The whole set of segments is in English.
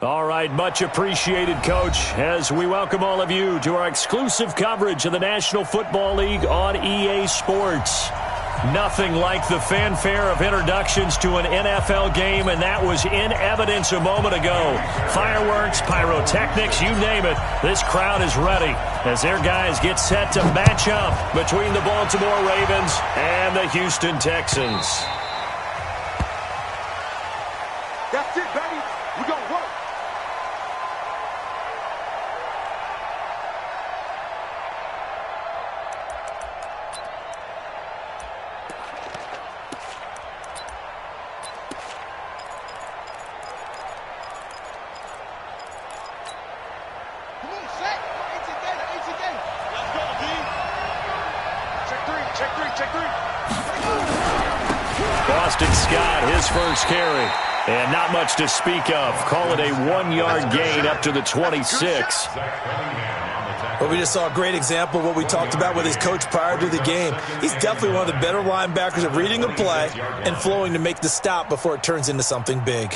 All right, much appreciated, Coach, as we welcome all of you to our exclusive coverage of the National Football League on EA Sports. Nothing like the fanfare of introductions to an NFL game, and that was in evidence a moment ago. Fireworks, pyrotechnics, you name it. This crowd is ready as their guys get set to match up between the Baltimore Ravens and the Houston Texans. That's it, baby. We're going to work. Come on, set. ATK. Let's go, D. Check three. Boston Scott, his first carry. And not much to speak of. Call it a 1-yard gain up to the 26. Well, we just saw a great example of what we talked about with his coach prior to the game. He's definitely one of the better linebackers at reading a play and flowing to make the stop before it turns into something big.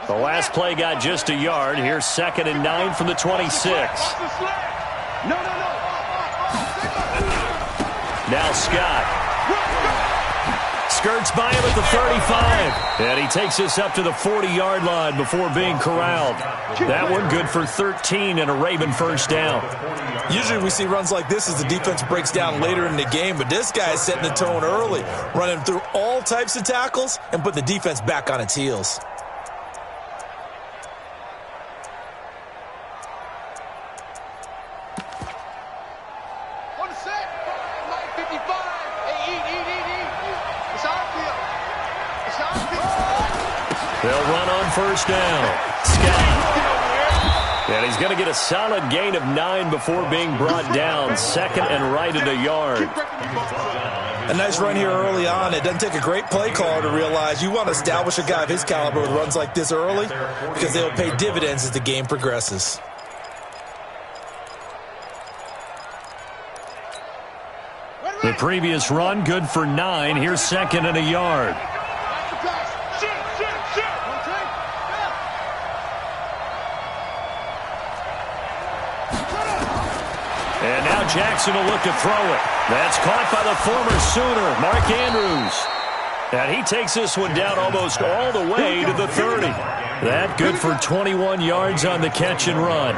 The last play got just a yard. Here's 2nd and 9 from the 26. No. Now Scott. Skirts by him at the 35. And he takes us up to the 40-yard line before being corralled. That one good for 13 and a Raven first down. Usually we see runs like this as the defense breaks down later in the game, but this guy is setting the tone early, running through all types of tackles and put the defense back on its heels. They'll run on first down. Scott. And he's going to get a solid gain of 9 before being brought down. 2nd and right at a yard. A nice run here early on. It doesn't take a great play caller to realize you want to establish a guy of his caliber with runs like this early because they'll pay dividends as the game progresses. The previous run, good for 9. Here's 2nd and a yard. And now Jackson will look to throw it. That's caught by the former Sooner, Mark Andrews. And he takes this one down almost all the way to the 30. That good for 21 yards on the catch and run.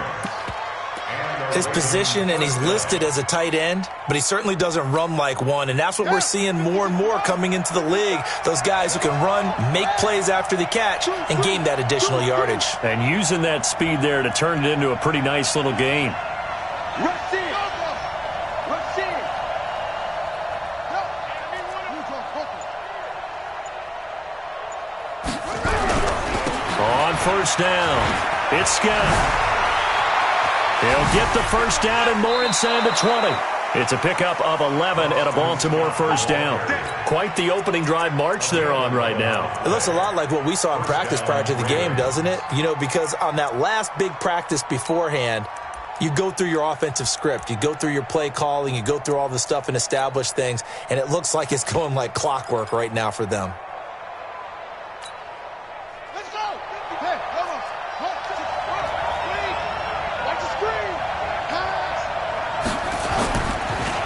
His position, and he's listed as a tight end, but he certainly doesn't run like one, and that's what we're seeing more and more coming into the league. Those guys who can run, make plays after the catch, and gain that additional yardage. And using that speed there to turn it into a pretty nice little game. On first down, it's Scott. He'll get the first down and more inside the 20. It's a pickup of 11 and a Baltimore first down. Quite the opening drive march they're on right now. It looks a lot like what we saw in practice prior to the game, doesn't it? You know, because on that last big practice beforehand, you go through your offensive script. You go through your play calling. You go through all the stuff and establish things. And it looks like it's going like clockwork right now for them.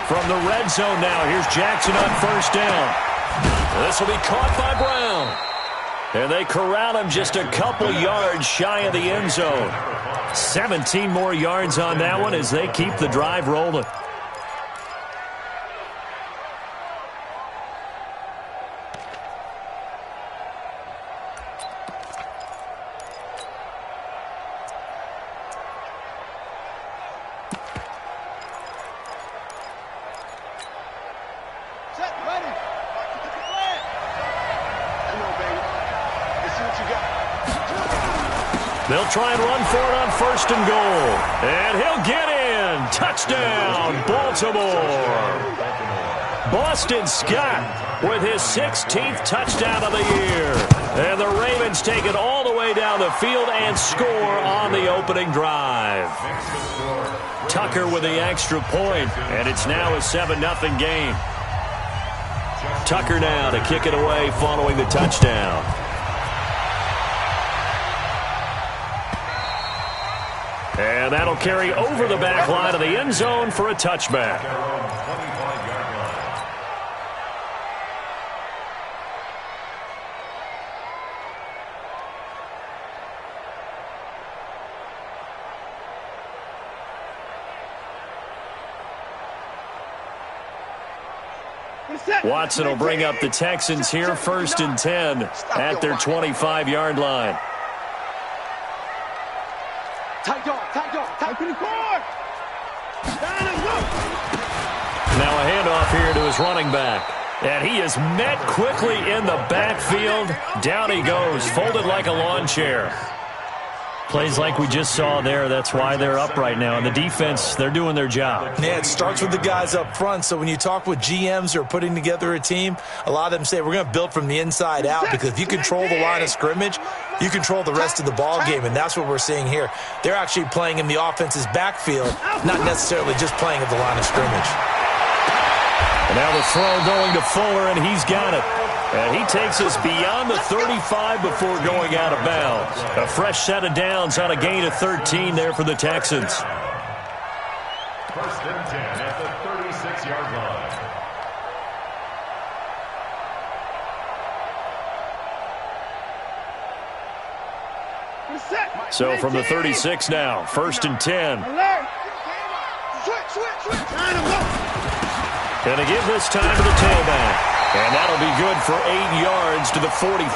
From the red zone now, here's Jackson on first down. This will be caught by Brown. And they corral him just a couple yards shy of the end zone. 17 more yards on that one as they keep the drive rolling. They'll try and run for it on first and goal. And he'll get in. Touchdown, Baltimore. Boston Scott with his 16th touchdown of the year. And the Ravens Texans take it all the way down the field and score on the opening drive. Tucker with the extra point, and it's now a 7-0 game. Tucker now to kick it away following the touchdown. And that'll carry over the back line of the end zone for a touchback. Watson will bring up the Texans here, 1st and 10 at their 25-yard line. Now a handoff here to his running back. And he is met quickly in the backfield. Down he goes, folded like a lawn chair. Plays like we just saw there. That's why they're up right now. And the defense, they're doing their job. Yeah, it starts with the guys up front. So when you talk with GMs who are putting together a team, a lot of them say we're going to build from the inside out, because if you control the line of scrimmage, you control the rest of the ball game, and that's what we're seeing here. They're actually playing in the offense's backfield, not necessarily just playing at the line of scrimmage. And now the throw going to Fuller, and he's got it. And he takes us beyond the 35 before going out of bounds. A fresh set of downs on a gain of 13 there for the Texans. 1st and 10 at the 36-yard line. So from the 36 now, 1st and 10. Going to give this time to the tailback. And that'll be good for 8 yards to the 45.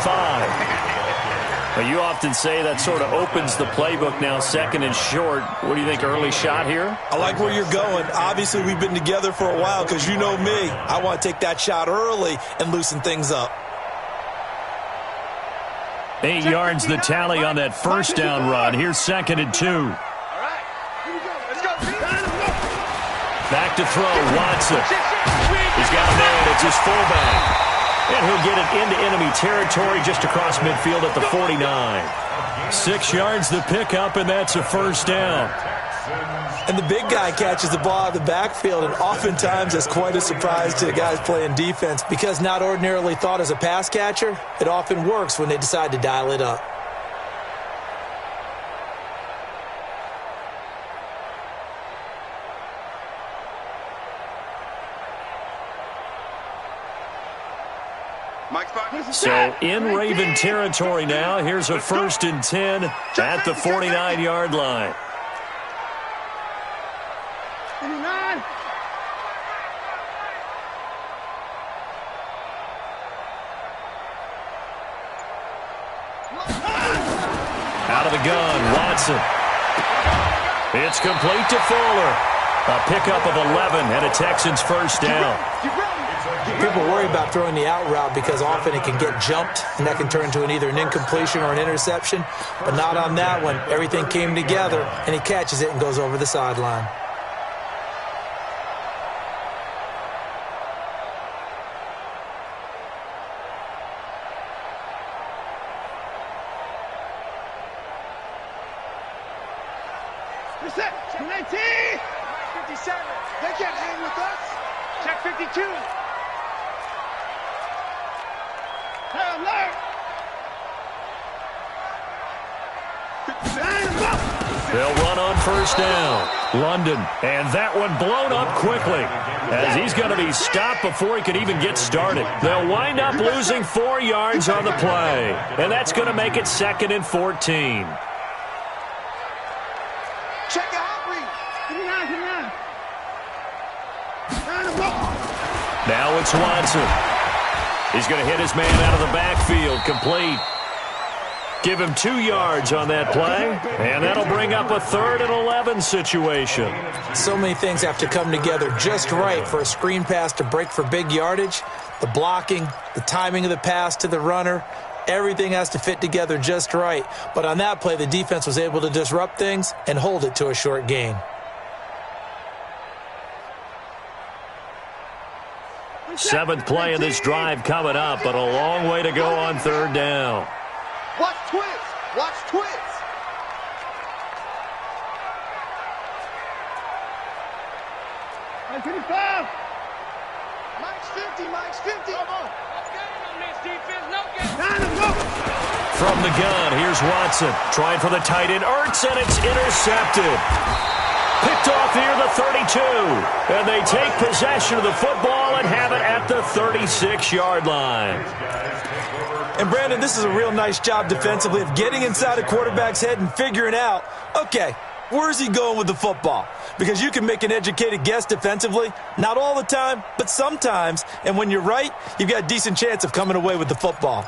Now, you often say that sort of opens the playbook now, 2nd and short. What do you think, early shot here? I like where you're going. Obviously, we've been together for a while, because you know me. I want to take that shot early and loosen things up. 8 yards the tally on that 1st down run. Here's 2nd and 2. Back to throw, Watson. He's got a man, it's his fullback. And he'll get it into enemy territory just across midfield at the 49. 6 yards the pickup, and that's a 1st down. And the big guy catches the ball out of the backfield, and oftentimes that's quite a surprise to the guys playing defense, because not ordinarily thought as a pass catcher, it often works when they decide to dial it up. So in Raven territory now. Here's a 1st and 10 at the 49-yard line. Out of the gun, Watson. It's complete to Fuller. A pickup of 11 and a Texans 1st down. People worry about throwing the out route because often it can get jumped, and that can turn into either an incompletion or an interception. But not on that one. Everything came together, and he catches it and goes over the sideline. Reset. 19. 57. They can't hang with us. Check 52. They'll run on 1st down. London, and that one blown up quickly as he's going to be stopped before he can even get started. They'll wind up losing 4 yards on the play, and that's going to make it 2nd and 14. Check out read. Now it's Watson. He's going to hit his man out of the backfield, complete. Give him 2 yards on that play, and that'll bring up a 3rd and 11 situation. So many things have to come together just right for a screen pass to break for big yardage. The blocking, the timing of the pass to the runner, everything has to fit together just right. But on that play, the defense was able to disrupt things and hold it to a short gain. Seventh play of this drive coming up, but a long way to go on 3rd down. Watch twist. Watch twist. Mike's 55. Mike's 50. Mike's 50. Come on. Let's get it on this defense. No get. From the gun, here's Watson. Trying for the tight end, Ertz, and it's intercepted. Picked off near the 32. And they take possession of the football and have it at the 36-yard line. And, Brandon, this is a real nice job defensively of getting inside a quarterback's head and figuring out, okay, where's he going with the football? Because you can make an educated guess defensively. Not all the time, but sometimes. And when you're right, you've got a decent chance of coming away with the football.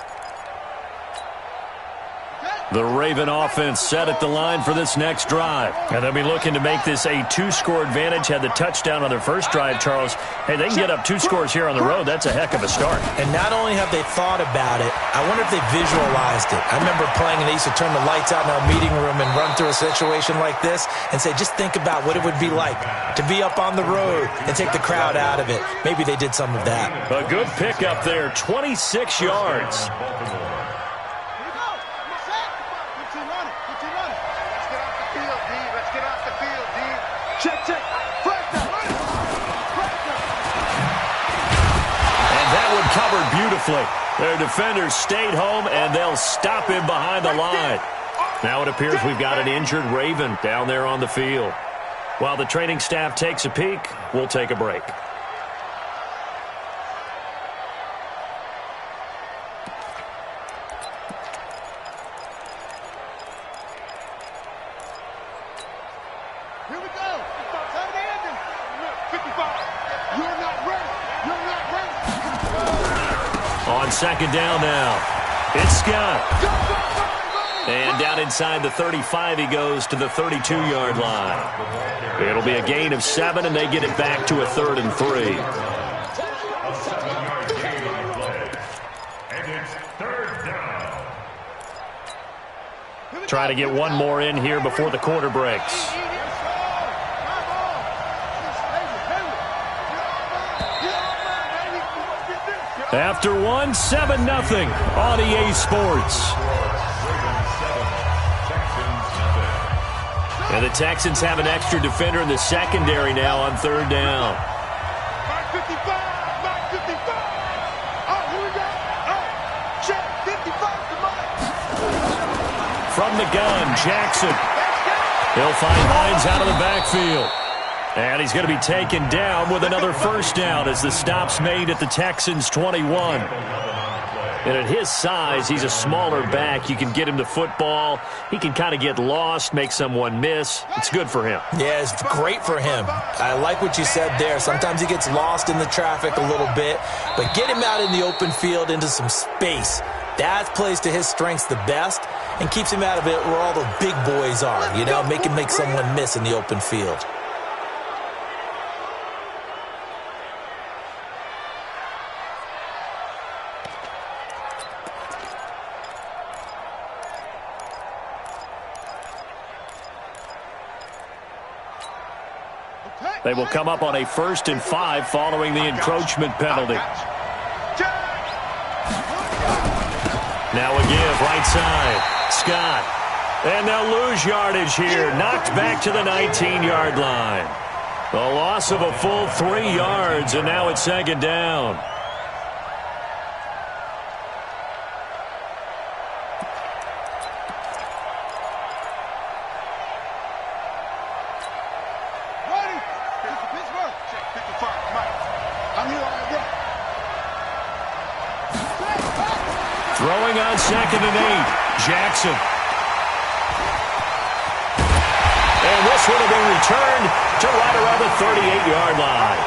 The Raven offense set at the line for this next drive. And they'll be looking to make this a two-score advantage. Had the touchdown on their first drive, Charles. Hey, they can get up 2 scores here on the road. That's a heck of a start. And not only have they thought about it, I wonder if they visualized it. I remember playing and they used to turn the lights out in our meeting room and run through a situation like this and say, just think about what it would be like to be up on the road and take the crowd out of it. Maybe they did some of that. A good pickup there, 26 yards. Check, check. And that one covered beautifully. Their defenders stayed home, and they'll stop him behind the line. Now it appears we've got an injured Raven down there on the field. While the training staff takes a peek, we'll take a break. Here we go. Time to end him. 55. You're not ready. You're not ready. On second down now, it's Scott. And down inside the 35, he goes to the 32-yard line. It'll be a gain of 7, and they get it back to a 3rd and 3. And it's 3rd down. Try to get one more in here before the quarter breaks. After one, 7-0 on EA Sports. And the Texans have an extra defender in the secondary now on 3rd down. Mark 55. Mark 55. Oh, here we go. Oh, check. 55 to Mike. From the gun, Jackson. He'll find Hines out of the backfield. And he's going to be taken down with another first down as the stop's made at the Texans' 21. And at his size, he's a smaller back. You can get him the football. He can kind of get lost, make someone miss. It's good for him. Yeah, it's great for him. I like what you said there. Sometimes he gets lost in the traffic a little bit, but get him out in the open field into some space. That plays to his strengths the best and keeps him out of it where all the big boys are, you know, make him make someone miss in the open field. They will come up on a 1st and 5 following the encroachment penalty. Now a give, right side. Scott. And they'll lose yardage here. Knocked back to the 19-yard line. The loss of a full 3 yards, and now it's 2nd down. Throwing on 2nd and 8. Jackson. And this would have been returned to right around the 38-yard line.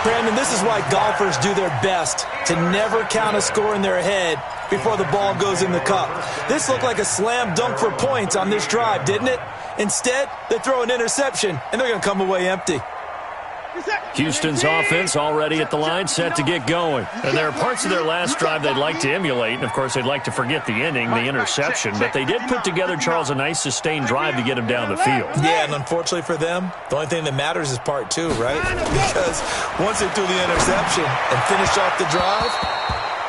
Brandon, this is why golfers do their best to never count a score in their head before the ball goes in the cup. This looked like a slam dunk for points on this drive, didn't it? Instead, they throw an interception, and they're going to come away empty. Houston's offense already at the line, set to get going. And there are parts of their last drive they'd like to emulate. And, of course, they'd like to forget the inning, the interception. But they did put together, Charles, a nice sustained drive to get him down the field. Yeah, and unfortunately for them, the only thing that matters is part 2, right? Because once they threw the interception and finished off the drive,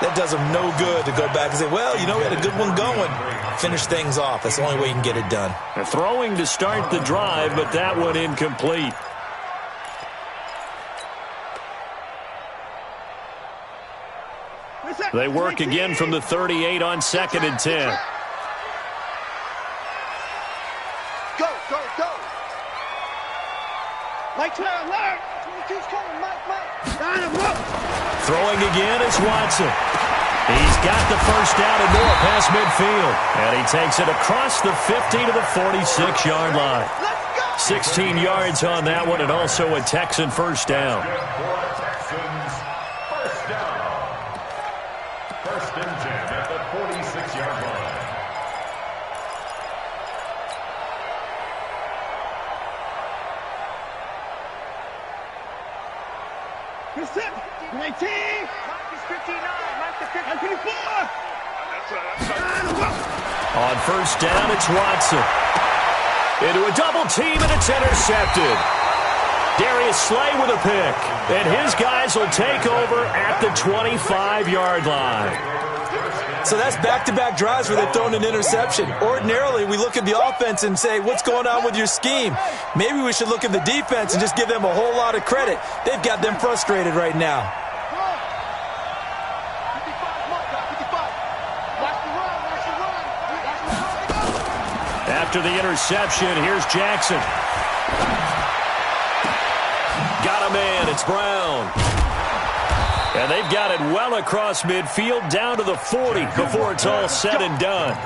That does them no good to go back and say, well, you know, we had a good one going. Finish things off. That's the only way you can get it done. They're throwing to start the drive, but that one incomplete. They work again from the 38 on 2nd and 10. Go, go, go. Mike, alert. 22's coming, Mike. Throwing again is Watson. He's got the first down and more past midfield. And he takes it across the 50 to the 46-yard line. 16 yards on that one, and also a Texan first down. First and 10 at the 46-yard line. Here's 19. Mike is 59. Mike is 54. On first down, it's Watson. Into a double team, and it's intercepted. Darius Slay with a pick. And his guys will take over at the 25-yard line. So that's back-to-back drives where they've thrown an interception. Ordinarily, we look at the offense and say, what's going on with your scheme? Maybe we should look at the defense and just give them a whole lot of credit. They've got them frustrated right now. After the interception, here's Jackson. Got a man, it's Brown. And they've got it well across midfield down to the 40 before it's all said and done.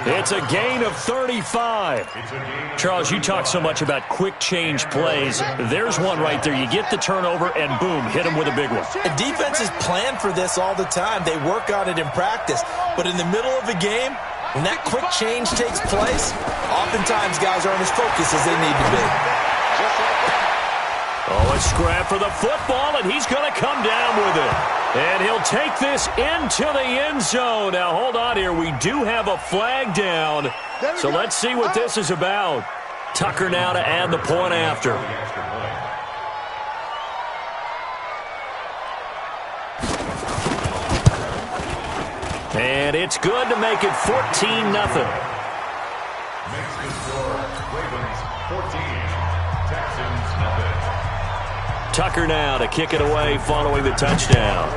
It's a gain of 35. Charles, you talk so much about quick change plays. There's one right there. You get the turnover and boom, hit them with a big one. The defense is planned for this all the time. They work on it in practice. But in the middle of a game, when that quick change takes place, oftentimes guys aren't as focused as they need to be. Oh, a scrap for the football, and he's going to come down with it. And he'll take this into the end zone. Now, hold on here. We do have a flag down. So let's see what this is about. Tucker now to add the point after. And it's good to make it 14-0. Makes the score Ravens 14, Texans 0. Tucker now to kick it away following the touchdown.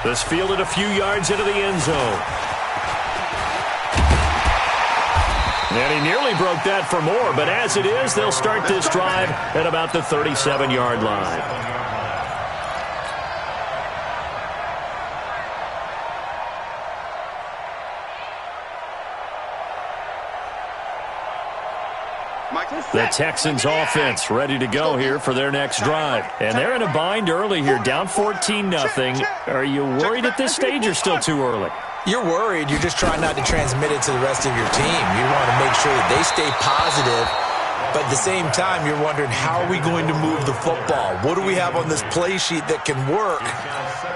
This fielded a few yards into the end zone. And he nearly broke that for more, but as it is, they'll start this drive at about the 37-yard line. The Texans offense ready to go here for their next drive. And they're in a bind early here, down 14-0. Are you worried at this stage or still too early? You're worried. You're just trying not to transmit it to the rest of your team. You want to make sure that they stay positive. But at the same time, you're wondering, how are we going to move the football? What do we have on this play sheet that can work?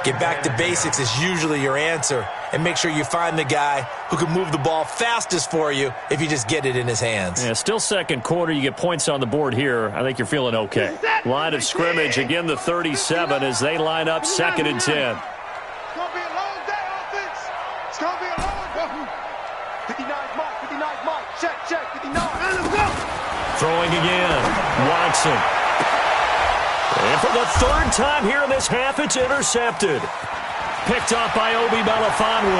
Get back to basics is usually your answer. And make sure you find the guy who can move the ball fastest for you if you just get it in his hands. Yeah, still second quarter. You get points on the board here. I think you're feeling okay. Line of scrimmage, again the 37 as they line up 2nd and 10. It's going to be a long day, offense. It's going to be a long day. 59's Mike, 59's Mike. Check, 59. And go. Throwing again, Watson. And for the third time here in this half, it's intercepted. Picked off by Obi Melifonwu.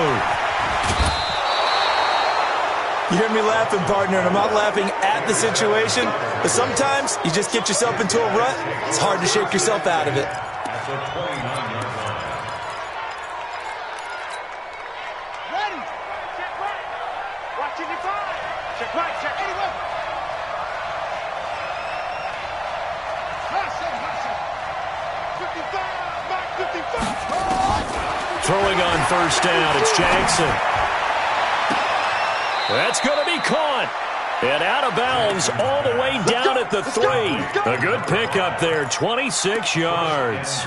You hear me laughing, partner, and I'm not laughing at the situation, but sometimes you just get yourself into a rut. It's hard to shake yourself out of it. At the 29-yard line. Ready. Check right. Watch 85. Check right. Check 81. Throwing on first down, it's Jackson. That's going to be caught. And out of bounds all the way down at the 3. A good pickup there, 26 yards.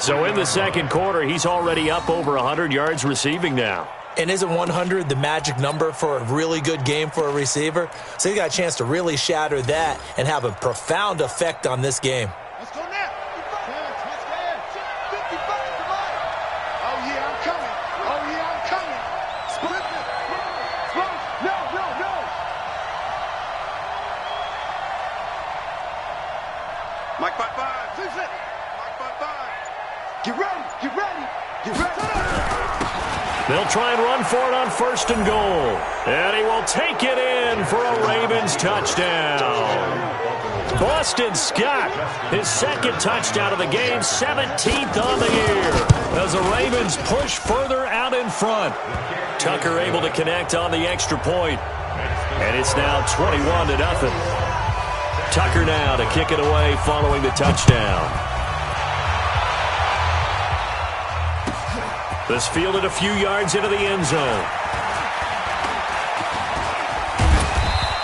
So in the second quarter, he's already up over 100 yards receiving now. And isn't 100 the magic number for a really good game for a receiver? So he's got a chance to really shatter that and have a profound effect on this game. Let's go now. They'll try and run for it on 1st and goal. And he will take it in for a Ravens touchdown. Boston Scott, his 2nd touchdown of the game, 17th on the year, as the Ravens push further out in front. Tucker able to connect on the extra point, and it's now 21-0. Tucker now to kick it away following the touchdown. This fielded a few yards into the end zone.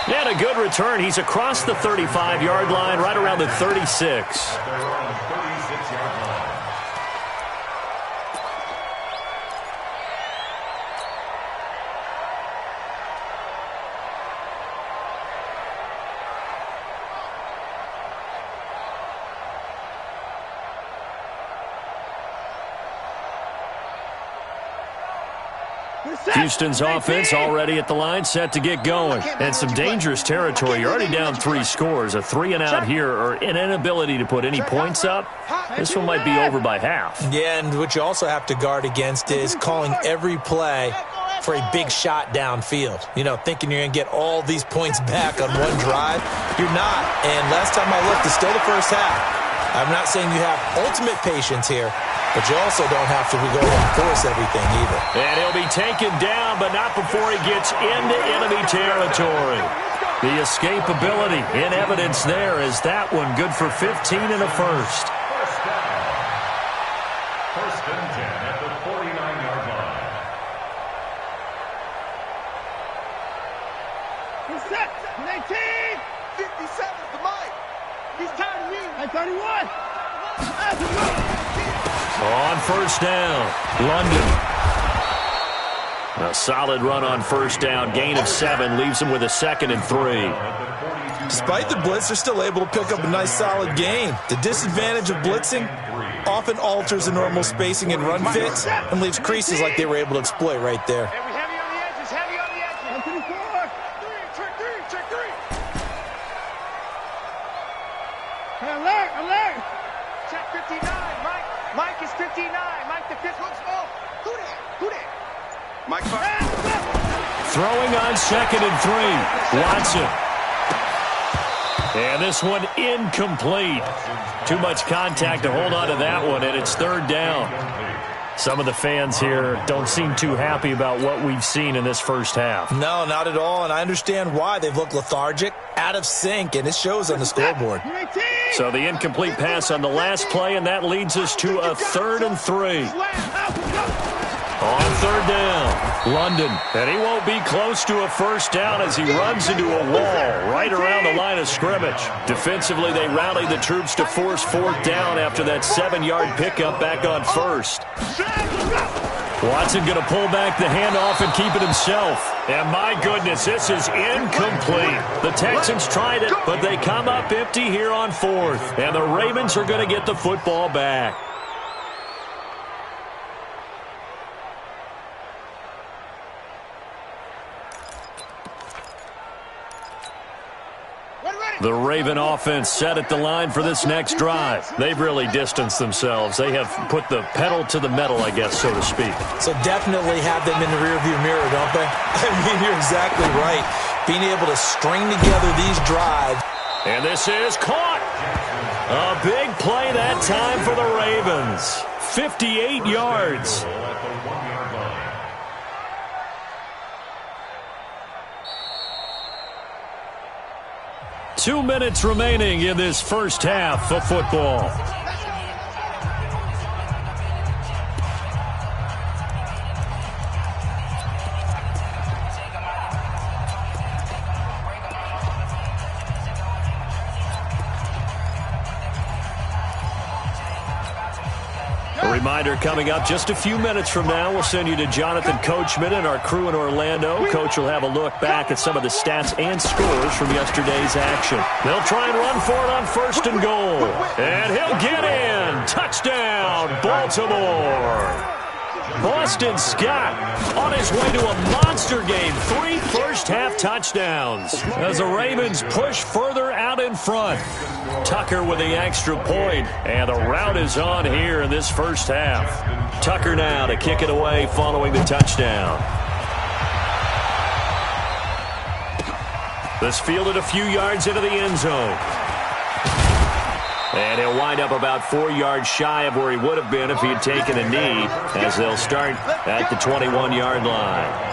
And a good return. He's across the 35-yard line, right around the 36. Houston's offense already at the line, set to get going. And some dangerous territory. You're already down 3 scores. A 3-and-out here, or an inability to put any points up. This one might be over by half. Yeah, and what you also have to guard against is calling every play for a big shot downfield. You know, thinking you're going to get all these points back on one drive. You're not. And last time I looked, it's still the first half. I'm not saying you have ultimate patience here, but you also don't have to go and force everything either. And he'll be taken down, but not before he gets into enemy territory. The escapability in evidence there is that one good for 15 and a first. First and 10 at the 49-yard line. He's set. 19. 57 to Mike. He's tired of me. At 31. On 1st down, London. A solid run on 1st down. Gain of 7 leaves him with a 2nd and 3. Despite the blitz, they're still able to pick up a nice solid gain. The disadvantage of blitzing often alters the normal spacing and run fits and leaves creases like they were able to exploit right there. Heavy on the edges. Heavy on the edges. 124. Check 3. Hey, alert. Check 59. Mike is 59. Mike the 5th. Who that? Mike Throwing on 2nd and 3. Watson. And this one incomplete. Too much contact to hold on to that one, and it's 3rd down. Some of the fans here don't seem too happy about what we've seen in this first half. No, not at all, and I understand why. They've looked lethargic, out of sync, and it shows on the scoreboard. So the incomplete pass on the last play, and that leads us to a 3rd and 3. On 3rd down, London. And he won't be close to a 1st down as he runs into a wall right around the line of scrimmage. Defensively, they rallied the troops to force 4th down after that 7-yard pickup back on 1st. Watson going to pull back the handoff and keep it himself. And my goodness, this is incomplete. The Texans tried it, but they come up empty here on 4th. And the Ravens are going to get the football back. The Raven offense set at the line for this next drive. They've really distanced themselves. They have put the pedal to the metal, I guess, so to speak. So definitely have them in the rearview mirror, don't they? I mean, you're exactly right. Being able to string together these drives. And this is caught. A big play that time for the Ravens. 58 yards. 2 minutes remaining in this first half of football. A reminder coming up just a few minutes from now, we'll send you to Jonathan Coachman and our crew in Orlando. Coach will have a look back at some of the stats and scores from yesterday's action. They'll try and run for it on 1st and goal. And he'll get in. Touchdown, Baltimore. Boston Scott on his way to a monster game. 3 first-half touchdowns as the Ravens push further out out in front. Tucker with the extra point, and the rout is on here in this first half. Tucker now to kick it away following the touchdown. This fielded a few yards into the end zone. And he'll wind up about 4 yards shy of where he would have been if he had taken a knee, as they'll start at the 21-yard line.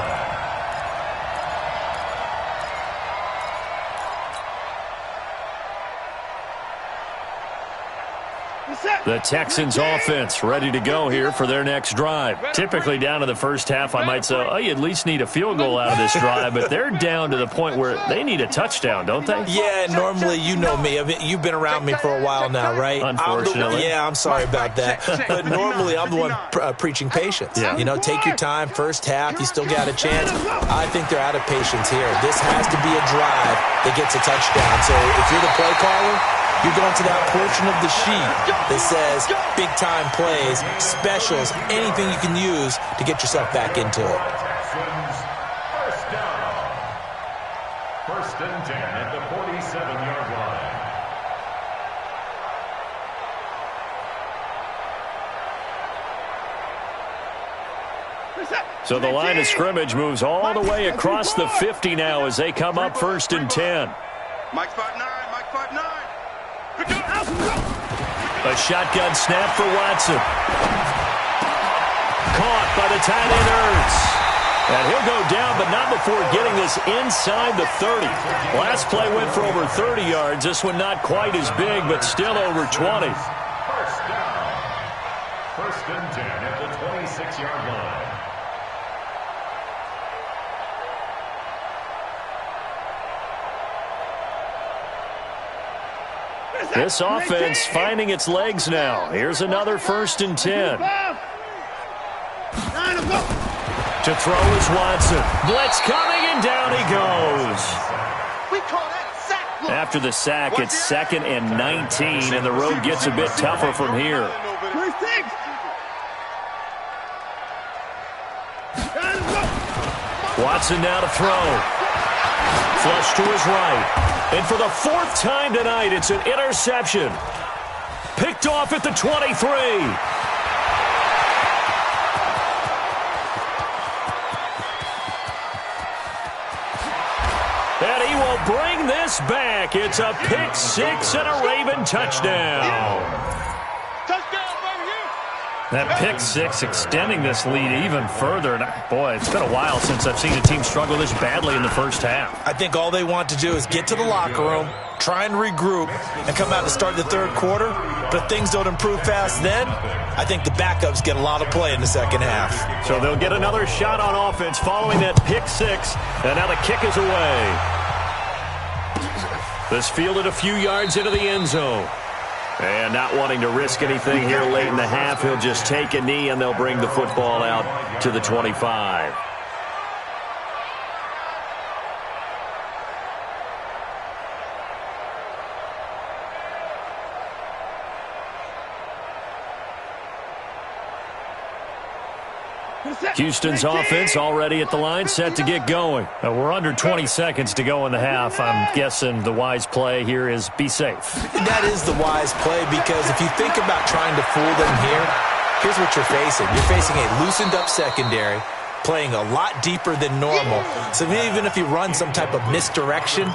The Texans offense ready to go here for their next drive. Typically down to the first half, I might say, oh, you at least need a field goal out of this drive, but they're down to the point where they need a touchdown, don't they? Yeah, normally, you know me. I mean, you've been around me for a while now, right? Unfortunately. I'm sorry about that. But normally, I'm the one preaching patience. Yeah. You know, take your time, first half, you still got a chance. I think they're out of patience here. This has to be a drive that gets a touchdown. So if you're the play caller, you're going to that portion of the sheet that says big-time plays, specials, anything you can use to get yourself back into it. First down. First and 10 at the 47-yard line. So the line of scrimmage moves all the way across the 50 now as they come up first and 10. Mike 5'9", Mike 5'9". A shotgun snap for Watson. Caught by the tight end Ertz. And he'll go down, but not before getting this inside the 30. Last play went for over 30 yards. This one not quite as big, but still over 20. First down. First and 10 at the 26-yard line. This offense finding its legs now. Here's another first and 10. To throw is Watson. Blitz coming, and down he goes. After the sack, it's 2nd and 19, and the road gets a bit tougher from here. Watson now to throw. Flush to his right. And for the 4th time tonight, it's an interception. Picked off at the 23. And he will bring this back. It's a pick 6 and a Raven touchdown. That pick 6 extending this lead even further. And boy, it's been a while since I've seen a team struggle this badly in the first half. I think all they want to do is get to the locker room, try and regroup, and come out and start the third quarter. But if things don't improve fast then, I think the backups get a lot of play in the second half. So they'll get another shot on offense following that pick 6. And now the kick is away. This fielded a few yards into the end zone. And not wanting to risk anything here late in the half, he'll just take a knee and they'll bring the football out to the 25. Houston's offense already at the line, set to get going. We're under 20 seconds to go in the half. I'm guessing the wise play here is be safe. That is the wise play, because if you think about trying to fool them here, here's what you're facing. You're facing a loosened up secondary, playing a lot deeper than normal. So even if you run some type of misdirection,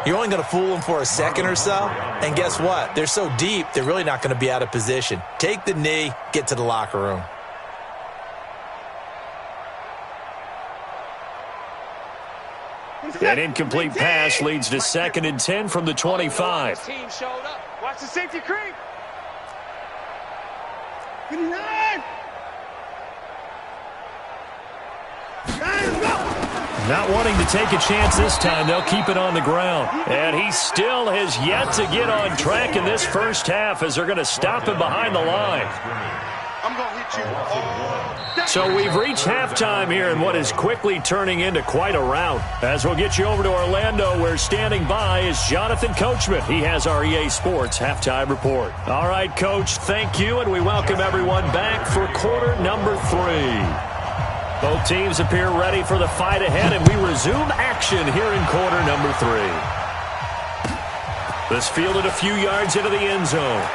you're only going to fool them for a second or so. And guess what? They're so deep, they're really not going to be out of position. Take the knee, get to the locker room. An incomplete pass leads to 2nd and 10 from the 25. Team showed up. Watch the safety creep. Not wanting to take a chance this time, they'll keep it on the ground. And he still has yet to get on track in this first half as they're going to stop him behind the line. I'm going to hit you. So we've reached halftime here in what is quickly turning into quite a rout. As we'll get you over to Orlando, where standing by is Jonathan Coachman. He has our EA Sports halftime report. All right, Coach, thank you, and we welcome everyone back for quarter number 3. Both teams appear ready for the fight ahead, and we resume action here in quarter number 3. This fielded a few yards into the end zone.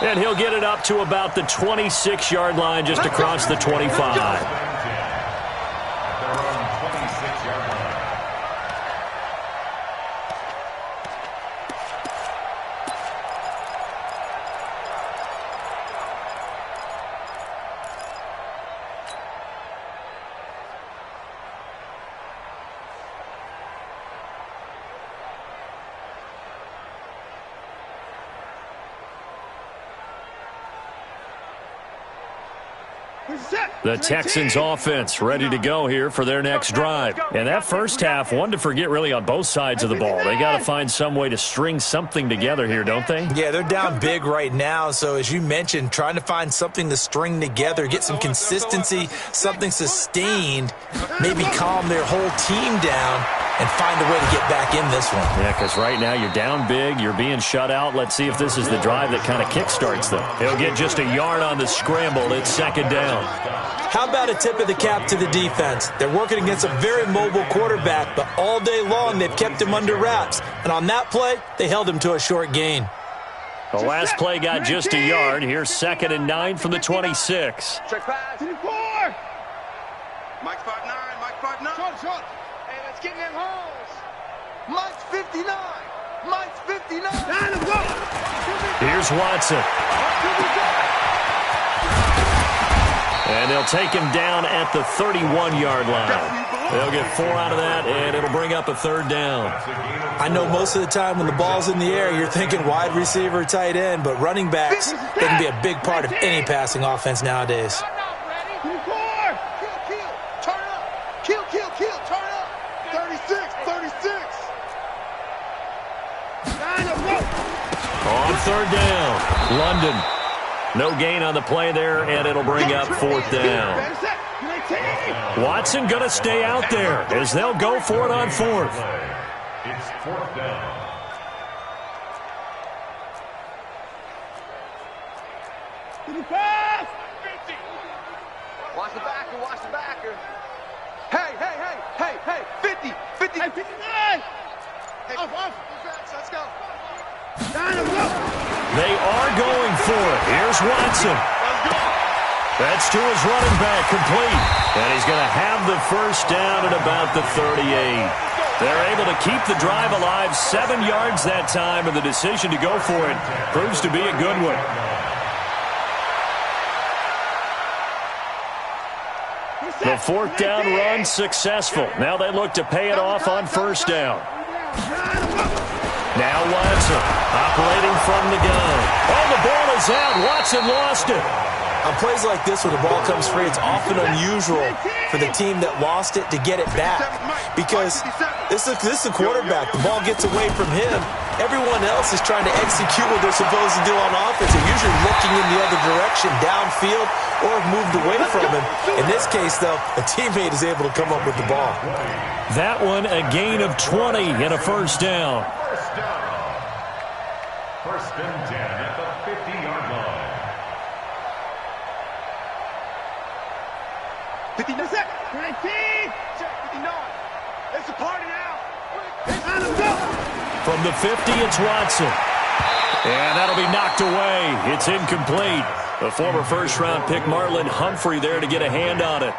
And he'll get it up to about the 26-yard line just across the 25. The Texans offense ready to go here for their next drive. And that first half, one to forget really on both sides of the ball. They got to find some way to string something together here, don't they? Yeah, they're down big right now. So as you mentioned, trying to find something to string together, get some consistency, something sustained, maybe calm their whole team down and find a way to get back in this one. Yeah, because right now you're down big, you're being shut out. Let's see if this is the drive that kind of kickstarts them. They'll get just a yard on the scramble. It's second down. How about a tip of the cap to the defense? They're working against a very mobile quarterback, but all day long they've kept him under wraps. And on that play, they held him to a short gain. The last play got just a yard. Here's 2nd and 9 from the 26. Check pass. 24. Mike's 5'9". Mike's 5'9". Short. Hey, let's get in them holes. Mike's 59. Mike's 59. Here's Watson. And they'll take him down at the 31-yard line. They'll get 4 out of that, and it'll bring up a 3rd down. I know most of the time when the ball's in the air, you're thinking wide receiver, tight end, but running backs, they can be a big part of any passing offense nowadays. Kill, turn up. 36. On 3rd down, London. No gain on the play there, and it'll bring up 4th down. Watson going to stay out there as they'll go for it on 4th. It's 4th down. Watch the backer. Hey, 50. 59. Hey, off. Let's go. They are going for it. Here's Watson. That's to his running back, complete. And he's going to have the 1st down at about the 38. They're able to keep the drive alive, 7 yards that time, and the decision to go for it proves to be a good one. The 4th down run successful. Now they look to pay it off on 1st down. Now Watson operating from the gun. Oh, the ball is out. Watson lost it. On plays like this when the ball comes free, it's often unusual for the team that lost it to get it back because this is the quarterback. The ball gets away from him. Everyone else is trying to execute what they're supposed to do on offense. They're usually looking in the other direction, downfield, or have moved away from him. In this case, though, a teammate is able to come up with the ball. That one, a gain of 20 and a 1st down. 1st and 10 at the 50-yard line. 59. 19. Check 59. It's a party now. It's on the go. From the 50, it's Watson. And that'll be knocked away. It's incomplete. The former 1st-round pick Marlon Humphrey there to get a hand on it.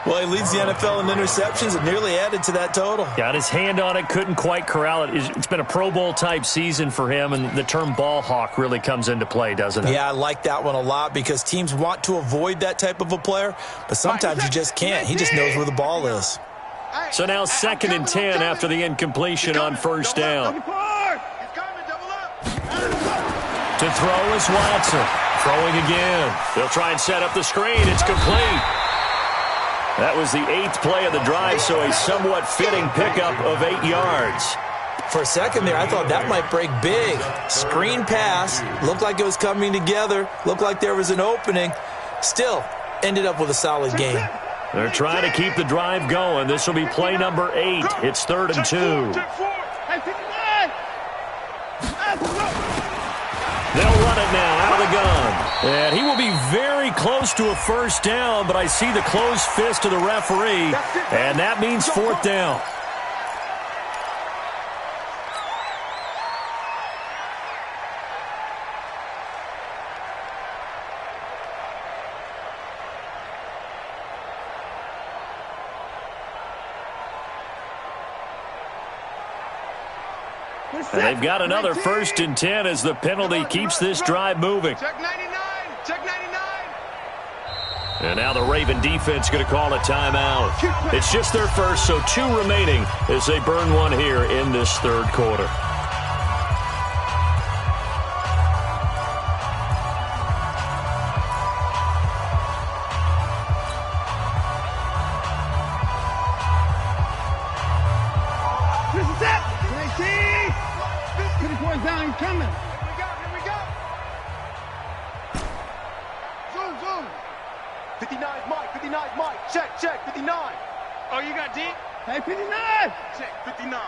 Well, he leads the NFL in interceptions and nearly added to that total. Got his hand on it, couldn't quite corral it. It's been a Pro Bowl-type season for him, and the term ball hawk really comes into play, doesn't it? Yeah, I like that one a lot because teams want to avoid that type of a player, but sometimes you just can't. He just knows where the ball is. So now 2nd and 10 after the incompletion on 1st down. To throw is Watson. Throwing again. They'll try and set up the screen. It's complete. That was the 8th play of the drive, so a somewhat fitting pickup of 8 yards. For a second there, I thought that might break big. Screen pass. Looked like it was coming together. Looked like there was an opening. Still, ended up with a solid gain. They're trying to keep the drive going. This will be play number 8. It's 3rd and 2. They'll run it now out of the gun. And he will be very close to a 1st down, but I see the closed fist of the referee, and that means 4th down. And they've got another 1st and 10 as the penalty keeps this drive moving. Check 99. Check 99. And now the Raven defense going to call a timeout. It's just their first, so 2 remaining as they burn one here in this 3rd quarter. This is it. JT. 50 points down. He's coming. Here we go. Zoom. 59 Mike. 59 Mike. Check. 59. Oh, you got deep? Hey, 59. Check. 59.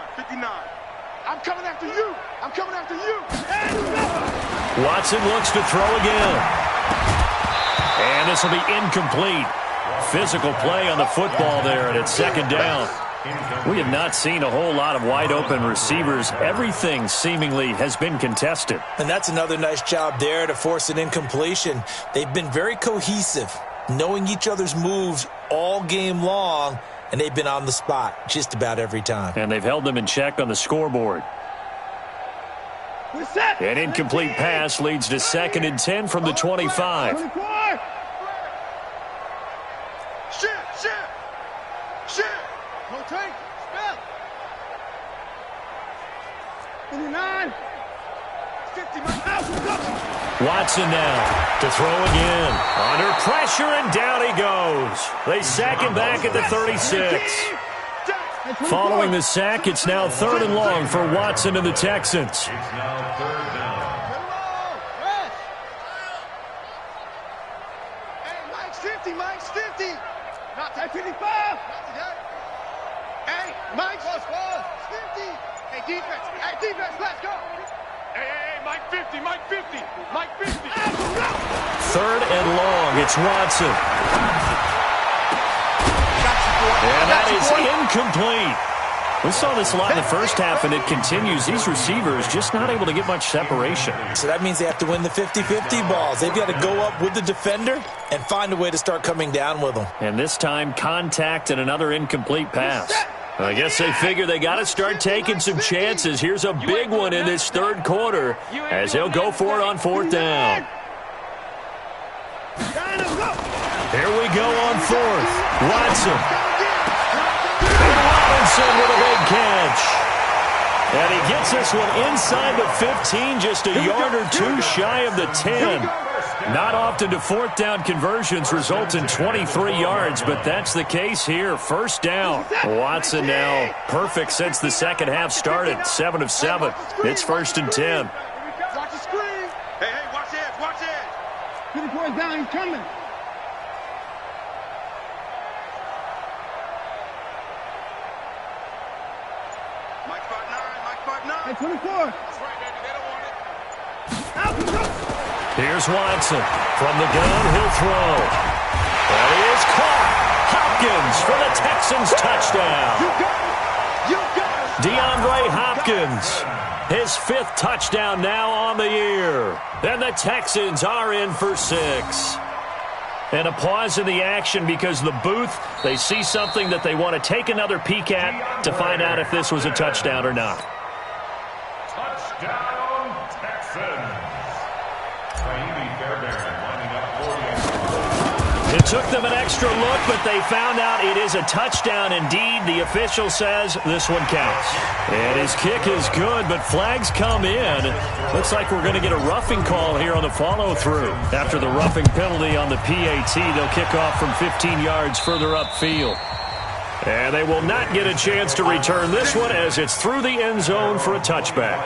I'm coming after you. Watson looks to throw again. And this will be incomplete. Physical play on the football there, and it's 2nd down. We have not seen a whole lot of wide-open receivers. Everything seemingly has been contested. And that's another nice job there to force an incompletion. They've been very cohesive, knowing each other's moves all game long, and they've been on the spot just about every time. And they've held them in check on the scoreboard. An incomplete pass leads to 2nd and 10 from the 25. 24. Shit. Rotate. Spell. 59. 50. Watson now to throw again. Under pressure, and down he goes. They sack him back at the 36. Following the sack, it's now 3rd and long for Watson and the Texans. It's now 3rd down. Hey, Mike's 50. Not that 55. Hey, Mike's 50. Hey, defense, let's go. Hey, Mike 50. 3rd and long, it's Watson. And that is incomplete. We saw this a lot in the first half, and it continues. These receivers just not able to get much separation. So that means they have to win the 50-50 balls. They've got to go up with the defender and find a way to start coming down with them. And this time, contact and another incomplete pass. I guess they figure they got to start taking some chances. Here's a big one in this 3rd quarter as they'll go for it on 4th down. Here we go on 4th. Watson. And Robinson with a big catch. And he gets this one inside the 15, just a yard or 2 shy of the 10. Not often do 4th down conversions result in 23 yards, but that's the case here. 1st down. Watson now perfect since the 2nd half started. 7 of 7. It's 1st and 10. Watch the screen. Hey, watch it. 50 points down, he's coming. Mike 5'9. Hey, 24. That's right, baby. They don't want it. Here's Watson. From the gun, he'll throw. And he is caught. Hopkins for the Texans touchdown. You got it. DeAndre Hopkins. His 5th touchdown now on the year. And the Texans are in for 6. And a pause in the action because the booth, they see something that they want to take another peek at to find out if this was a touchdown or not. Touchdown, Texans. It took them an extra look, but they found out it is a touchdown indeed. The official says this one counts. And his kick is good, but flags come in. Looks like we're going to get a roughing call here on the follow-through. After the roughing penalty on the PAT, they'll kick off from 15 yards further upfield. And they will not get a chance to return this one as it's through the end zone for a touchback.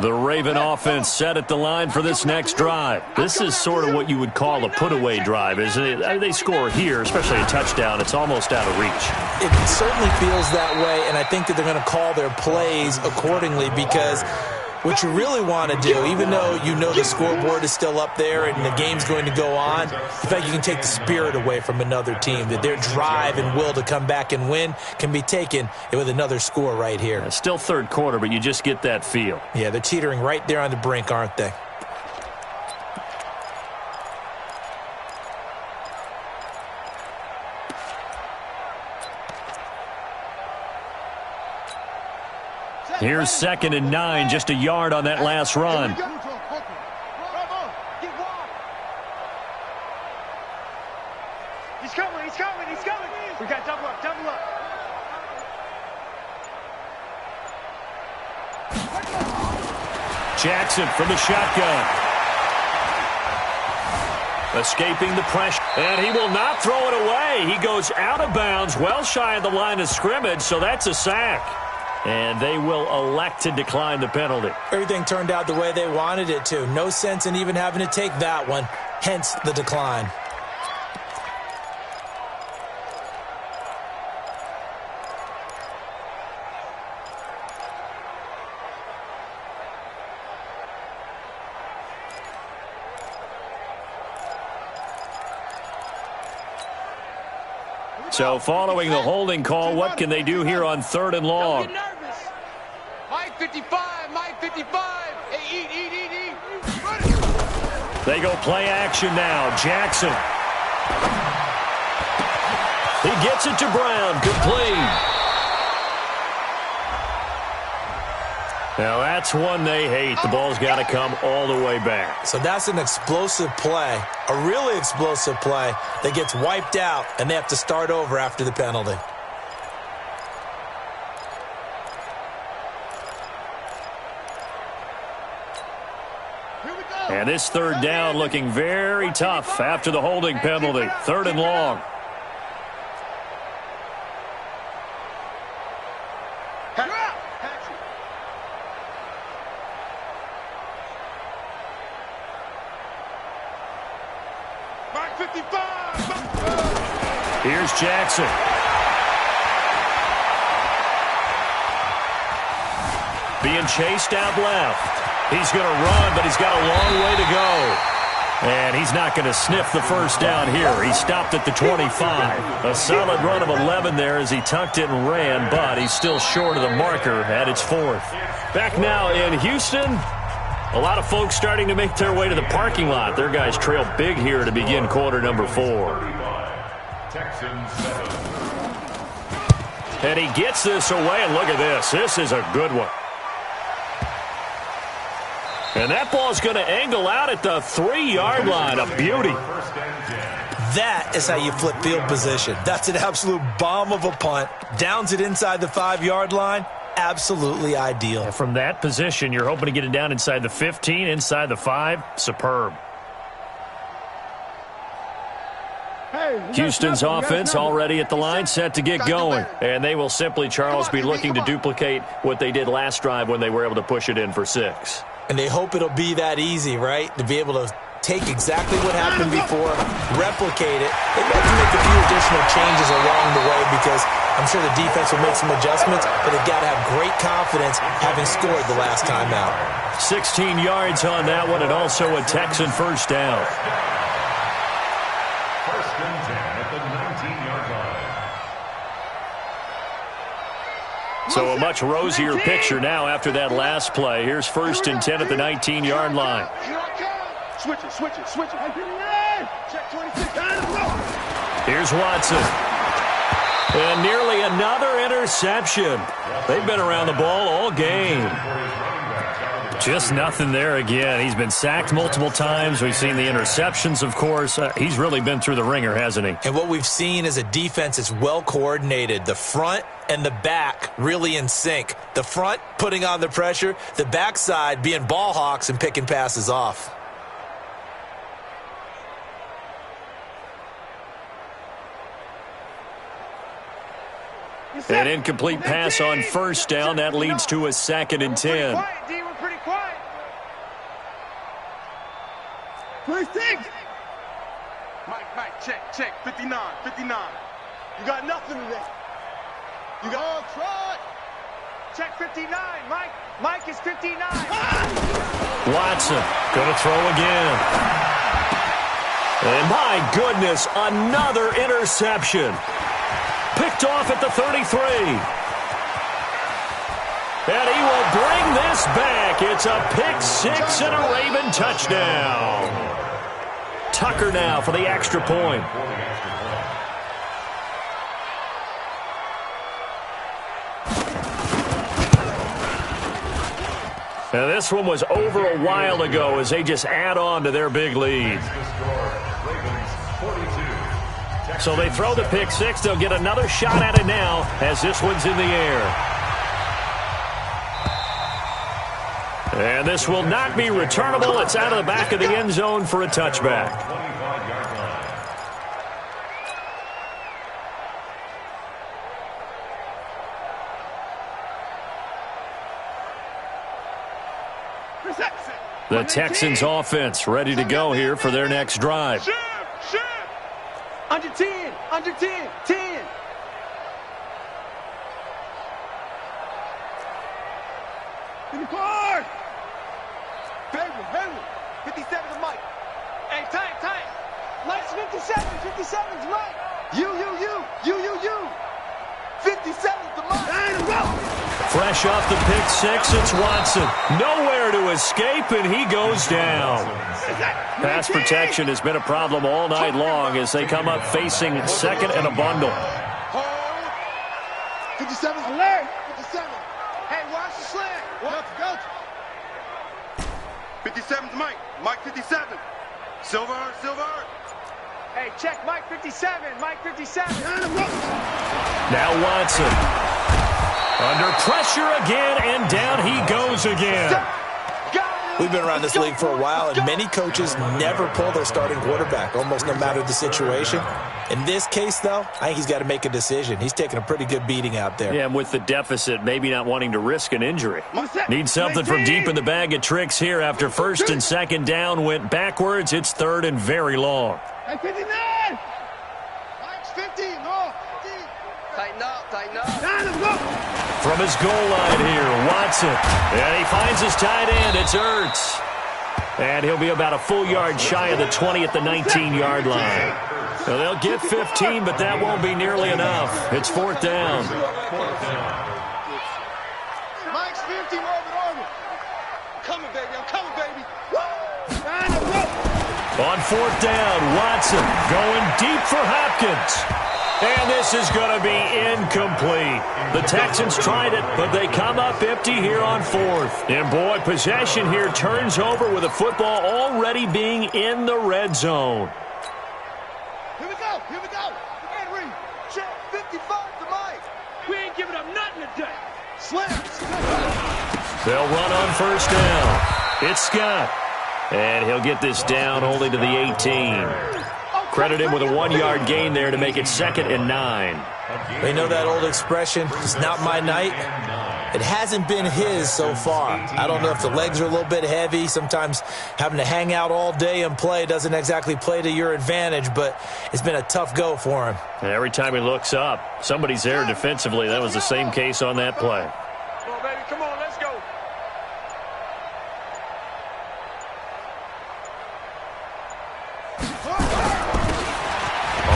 The Raven offense set at the line for this next drive. This is sort of what you would call a put-away drive, isn't it? They score here, especially a touchdown. It's almost out of reach. It certainly feels that way, and I think that they're going to call their plays accordingly because What you really want to do, even though you know the scoreboard is still up there and the game's going to go on, the fact you can take the spirit away from another team, that their drive and will to come back and win can be taken with another score right here. Yeah, still third quarter, but you just get that feel. Yeah, they're teetering right there on the brink, aren't they? Here's 2nd and 9, just a yard on that last run. He's coming, he's coming, he's coming. We got double up, double up. Jackson from the shotgun. Escaping the pressure. And he will not throw it away. He goes out of bounds, well shy of the line of scrimmage, so that's a sack. And they will elect to decline the penalty. Everything turned out the way they wanted it to. No sense in even having to take that one, hence the decline. So following the holding call, what can they do here on 3rd and long? Don't get nervous. Mike 55, Mike 55. Hey, eat. They go play action now. Jackson. He gets it to Brown. Complete. Now that's one they hate. The ball's got to come all the way back. So that's an explosive play, a really explosive play that gets wiped out, and they have to start over after the penalty. And this 3rd down looking very tough after the holding penalty. 3rd and long. Here's Jackson. Being chased out left. He's going to run, but he's got a long way to go. And he's not going to sniff the first down here. He stopped at the 25. A solid run of 11 there as he tucked it and ran, but he's still short of the marker at its 4th. Back now in Houston. A lot of folks starting to make their way to the parking lot. Their guys trail big here to begin quarter number 4. And he gets this away, and look at this. This is a good one. And that ball's going to angle out at the 3-yard line. A beauty. That is how you flip field position. That's an absolute bomb of a punt. Downs it inside the 5-yard line. Absolutely ideal. And from that position, you're hoping to get it down inside the 15, inside the 5. Superb. Houston's offense already at the line, set to get going. And they will simply, Charles, be looking to duplicate what they did last drive when they were able to push it in for 6. And they hope it'll be that easy, right? To be able to take exactly what happened before, replicate it. They've got to make a few additional changes along the way because I'm sure the defense will make some adjustments, but they've got to have great confidence having scored the last time out. 16 yards on that one, and also a Texan first down. 1st and 10 at the 19-yard line. So a much rosier picture now after that last play. Here's 1st and 10 at the 19-yard line. Switch it. Check 26. Here's Watson. And nearly another interception. They've been around the ball all game. Just nothing there again. He's been sacked multiple times. We've seen the interceptions, of course. He's really been through the ringer, hasn't he? And what we've seen is a defense that's well coordinated. The front and the back really in sync. The front putting on the pressure. The backside being ball hawks and picking passes off. An incomplete pass on 1st down. That leads to a 2nd and 10. We're pretty quiet. 26. Mike, check. 59. You got nothing today. You got all try. Check 59, Mike. Mike is 59. Watson going to throw again. And my goodness, another interception. Picked off at the 33. And he will bring this back. It's a pick six and a Raven touchdown. Tucker now for the extra point. Now this one was over a while ago as they just add on to their big lead. So they throw the pick six. They'll get another shot at it now as this one's in the air. And this will not be returnable. It's out of the back of the end zone for a touchback. The Texans offense ready to go here for their next drive. Under 10, under 10, 10. In the car. Hayward. 57 to Mike. Hey, time. Mike's 57. 57's Mike. You. 57 to Mike. Fresh off the pick six, it's Watson. Nowhere to escape, and he goes down. Pass protection has been a problem all night long as they come up facing second and a bundle. 57's alert. 57. Hey, watch the slant. Go. 57's Mike. Mike 57. Silver. Hey, check Mike 57. Mike 57. Now Watson. Under pressure again, and down he goes again. We've been around this league for a while, and many coaches never pull their starting quarterback, almost no matter the situation. In this case, though, I think he's got to make a decision. He's taking a pretty good beating out there. Yeah, and with the deficit, maybe not wanting to risk an injury. Needs something from deep in the bag of tricks here after first and second down went backwards. It's third and very long. Hey, 59! Mike's 50, no, 50. Tighten up. From his goal line here, Watson. And he finds his tight end. It's Ertz. And he'll be about a full yard shy of the 20 at the 19-yard line. So they'll get 15, but that won't be nearly enough. It's fourth down. Mike's 50, Marvin. I'm coming, baby. On fourth down, Watson going deep for Hopkins. And this is going to be incomplete. The Texans tried it, but they come up empty here on fourth. And boy, possession here turns over with the football already being in the red zone. Here we go. Henry, check 55 to Mike. We ain't giving up nothing today. Slams. They'll run on first down. It's Scott. And he'll get this down only to the 18. Credit him with a 1-yard gain there to make it 2nd and 9. They know that old expression, it's not my night. It hasn't been his so far. I don't know if the legs are a little bit heavy. Sometimes having to hang out all day and play doesn't exactly play to your advantage, but it's been a tough go for him. And every time he looks up, somebody's there defensively. That was the same case on that play. Come on, baby. Come on, let's go.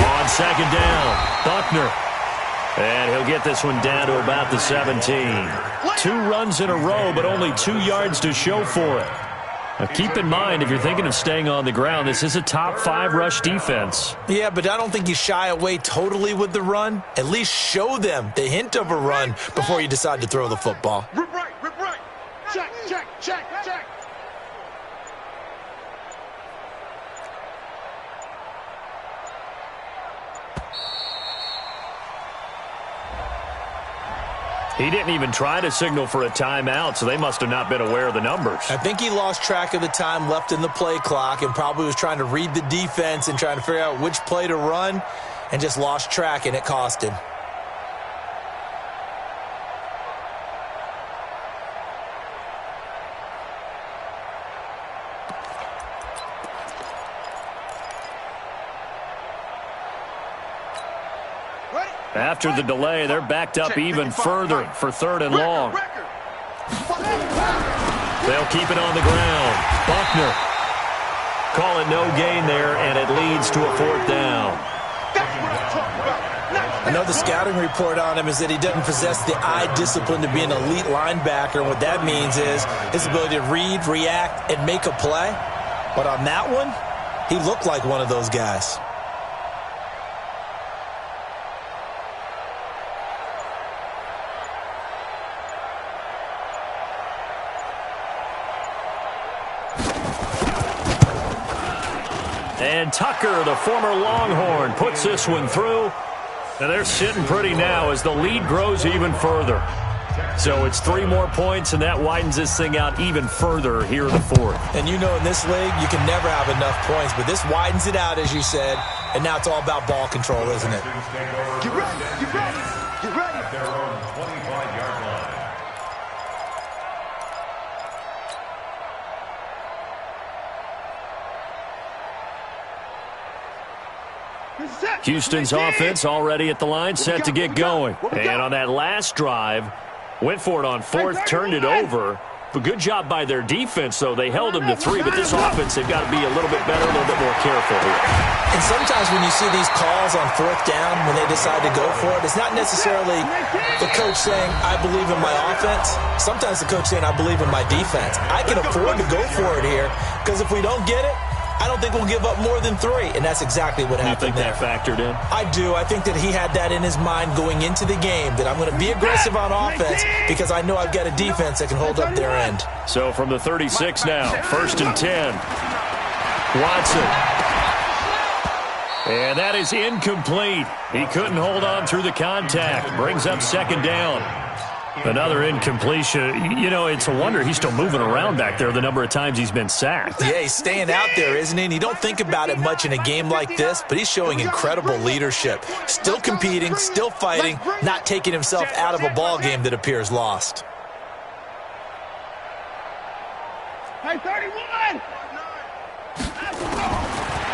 On second down, Buckner. And he'll get this one down to about the 17. 2 runs in a row, but only 2 yards to show for it. Now keep in mind, if you're thinking of staying on the ground, this is a top 5 rush defense. Yeah, but I don't think you shy away totally with the run. At least show them the hint of a run before you decide to throw the football. Rip right. Check. He didn't even try to signal for a timeout, so they must have not been aware of the numbers. I think he lost track of the time left in the play clock and probably was trying to read the defense and trying to figure out which play to run and just lost track, and it cost him. After the delay, they're backed up even further for 3rd and long. They'll keep it on the ground. Buckner calling no gain there, and it leads to a 4th down. I know the scouting report on him is that he doesn't possess the eye discipline to be an elite linebacker. And what that means is his ability to read, react, and make a play. But on that one, he looked like one of those guys. And Tucker, the former Longhorn, puts this one through. And they're sitting pretty now as the lead grows even further. So it's 3 more points, and that widens this thing out even further here in the 4th. And you know in this league, you can never have enough points, but this widens it out, as you said, and now it's all about ball control, isn't it? Get ready, get ready, get ready. Their own 25-yard line. Houston's offense already at the line, set to get going. And on that last drive, went for it on 4th, turned it over. But good job by their defense, though. They held them to 3, but this offense, they've got to be a little bit better, a little bit more careful here. And sometimes when you see these calls on 4th down, when they decide to go for it, it's not necessarily the coach saying, I believe in my offense. Sometimes the coach saying, I believe in my defense. I can afford to go for it here, because if we don't get it, I don't think we'll give up more than 3, and that's exactly what happened there. You think that factored in? I do. I think that he had that in his mind going into the game, that I'm going to be aggressive on offense because I know I've got a defense that can hold up their end. So from the 36 now, 1st and 10. Watson. And that is incomplete. He couldn't hold on through the contact. Brings up 2nd down. Another incompletion. You know, it's a wonder he's still moving around back there the number of times he's been sacked. Yeah, he's staying out there, isn't he? And you don't think about it much in a game like this, but he's showing incredible leadership. Still competing, still fighting, not taking himself out of a ball game that appears lost. Hey, 31!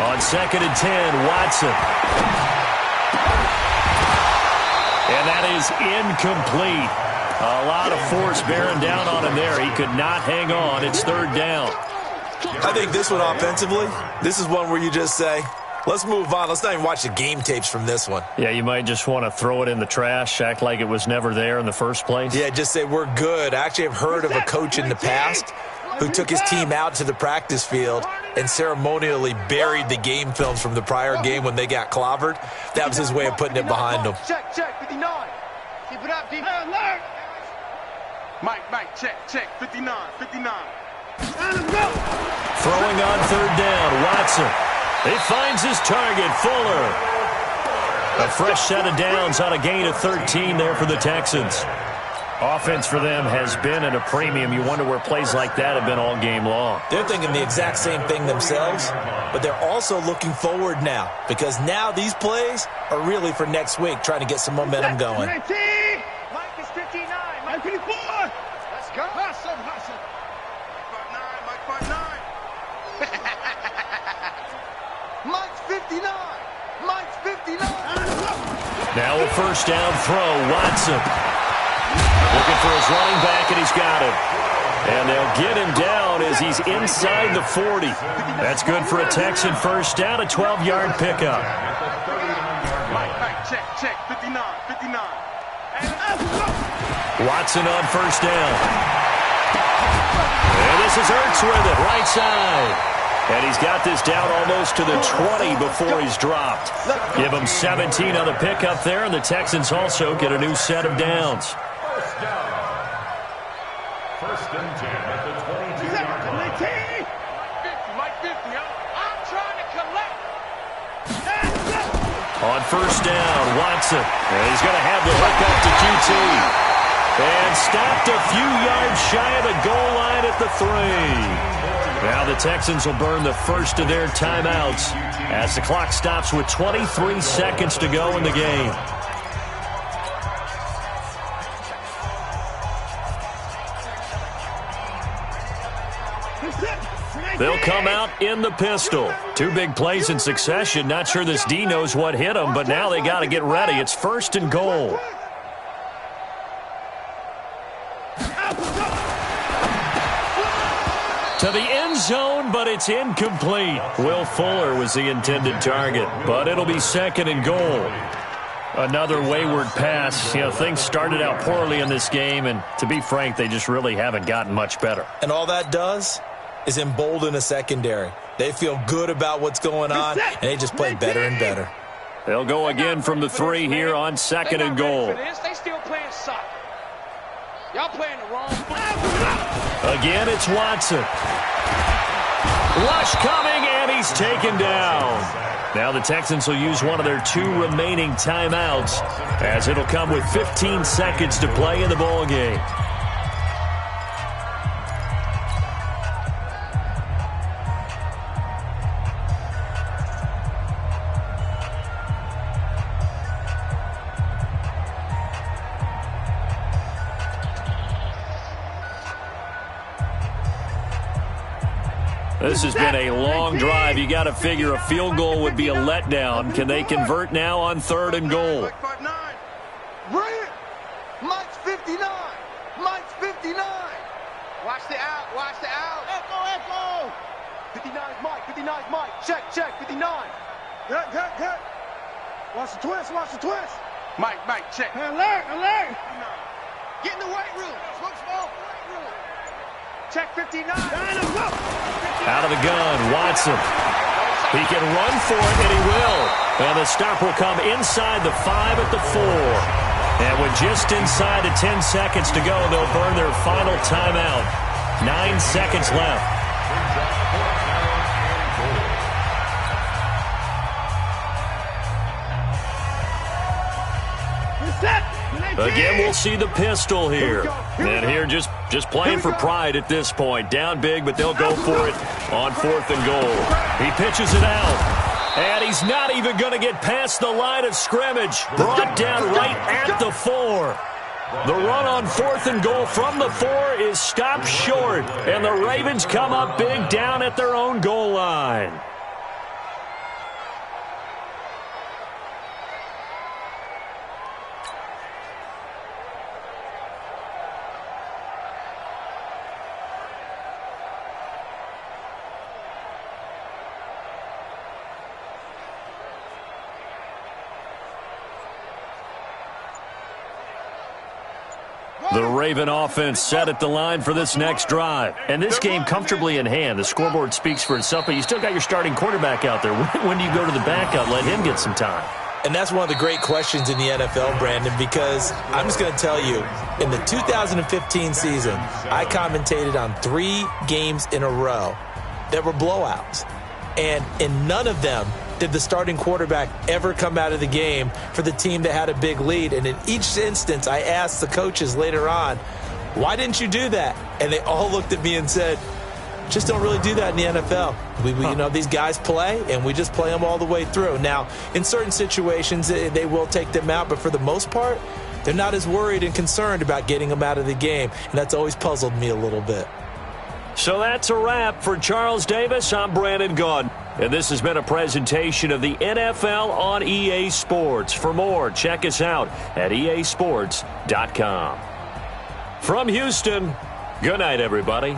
On 2nd and 10, Watson. And that is incomplete. A lot of force bearing down on him there. He could not hang on. It's 3rd down. I think this one offensively, this is one where you just say, let's move on. Let's not even watch the game tapes from this one. Yeah, you might just want to throw it in the trash, act like it was never there in the first place. Yeah, just say we're good. I actually have heard of a coach in the past who took his team out to the practice field and ceremonially buried the game films from the prior game when they got clobbered. That was his way of putting it behind them. Check, 59. Keep it up, deep. Mike, check, 59. Throwing on 3rd down, Watson. He finds his target, Fuller. A fresh set of downs on a gain of 13 there for the Texans. Offense for them has been at a premium. You wonder where plays like that have been all game long. They're thinking the exact same thing themselves, but they're also looking forward now because now these plays are really for next week, trying to get some momentum going. Mike is 59. Mike 54. Let's go. Hustle. Mike 59. Mike's 59. Mike's 59. Now a 1st down throw, Watson. Looking for his running back, and he's got him. And they'll get him down as he's inside the 40. That's good for a Texan 1st down, a 12-yard pickup. Mike, check, 59. Watson on 1st down. And this is Ertz with it, right side. And he's got this down almost to the 20 before he's dropped. Give him 17 on the pickup there, and the Texans also get a new set of downs. 1st and 10 at the 22-yard line. Mike 50. I'm trying to collect. On 1st down, Watson. And he's going to have the hook up to QT. And stopped a few yards shy of the goal line at the 3. Now the Texans will burn the first of their timeouts as the clock stops with 23 seconds to go in the game. They'll come out in the pistol. Two big plays in succession. Not sure this D knows what hit him, but now they got to get ready. It's 1st and goal. To the end zone, but it's incomplete. Will Fuller was the intended target, but it'll be 2nd and goal. Another wayward pass. You know, things started out poorly in this game, and to be frank, they just really haven't gotten much better. And all that does is embolden a secondary. They feel good about what's going on, and they just play better and better. They'll go again from the 3 here on 2nd and goal. They still playing soccer. Y'all playing the wrong Again, it's Watson. Rush coming, and he's taken down. Now the Texans will use one of their 2 remaining timeouts, as it'll come with 15 seconds to play in the ball game. This has been a long drive. You got to figure a field goal would be a letdown. Can they convert now on 3rd and goal? Bring it. Mike's 59. Mike's 59. Watch the out. Watch the out. Echo. 59 Mike. 59 Mike. Check. 59. Good. Watch the twist. Mike, check. Alert. Get in the weight room. Smoke. Check 59. Out of the gun, Watson. He can run for it, and he will. And the stop will come inside the 5 at the 4. And with just inside of 10 seconds to go, they'll burn their final timeout. 9 seconds left. Again, we'll see the pistol here. And here just playing for pride at this point. Down big, but they'll go for it on 4th and goal. He pitches it out. And he's not even going to get past the line of scrimmage. Brought down right at the 4. The run on 4th and goal from the 4 is stopped short. And the Ravens come up big down at their own goal line. The Raven offense set at the line for this next drive. And this game comfortably in hand. The scoreboard speaks for itself, but you still got your starting quarterback out there. When do you go to the backup? Let him get some time. And that's one of the great questions in the NFL, Brandon, because I'm just going to tell you, in the 2015 season, I commentated on 3 games in a row that were blowouts. And in none of them did the starting quarterback ever come out of the game for the team that had a big lead. And in each instance, I asked the coaches later on, why didn't you do that? And they all looked at me and said, just don't really do that in the NFL. You know, these guys play, and we just play them all the way through. Now, in certain situations, they will take them out, but for the most part, they're not as worried and concerned about getting them out of the game. And that's always puzzled me a little bit. So that's a wrap for Charles Davis. I'm Brandon Gaudin. And this has been a presentation of the NFL on EA Sports. For more, check us out at easports.com. From Houston, good night, everybody.